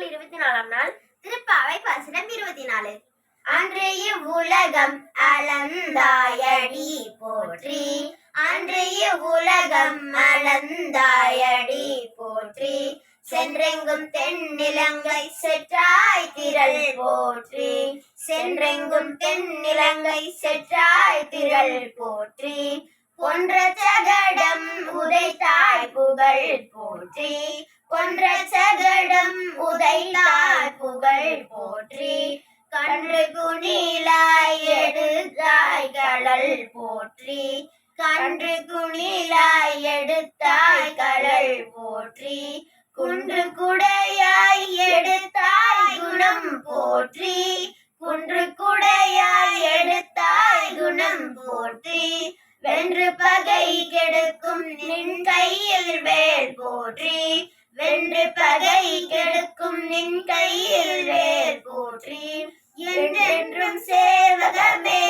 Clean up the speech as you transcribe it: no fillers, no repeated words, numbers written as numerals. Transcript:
திங்கள் 24ஆம் நாள். திருப்பாவை பாசுரம் 24. அன்று இவ்வுலகம் அளந்தாயடி போற்றி, அன்று இவ்வுலகம் அளந்தாயடி போற்றி, சென்றெங்கும் தென்னிலங்கை செற்றாய் திரள் போற்றி, சென்றெங்கும் தென்னிலங்கை செற்றாய் திரள் போற்றி, பொன்ற சகடம் உதைத்தாய் புகழ் போற்றி, பொன்ற சகடம் உதைத்தாய் புகழ் போற்றி, கன்று குணிலாய் எடுத்தாய் கடல் போற்றி, கன்று குணிலாய் எடுத்தாய் கடல் போற்றி, குன்று குடையாய் எடுத்தாய் குணம் போற்றி, குன்று குடையாய் எடுத்தாய் குணம் போற்றி, வென்று பகை கெடுக்கும் நின் கையில் வேல் போற்றி, வென்று பகை கெடுக்கும் நின் கையில் வேல் போற்றி, என்றென்றும் சேவகமே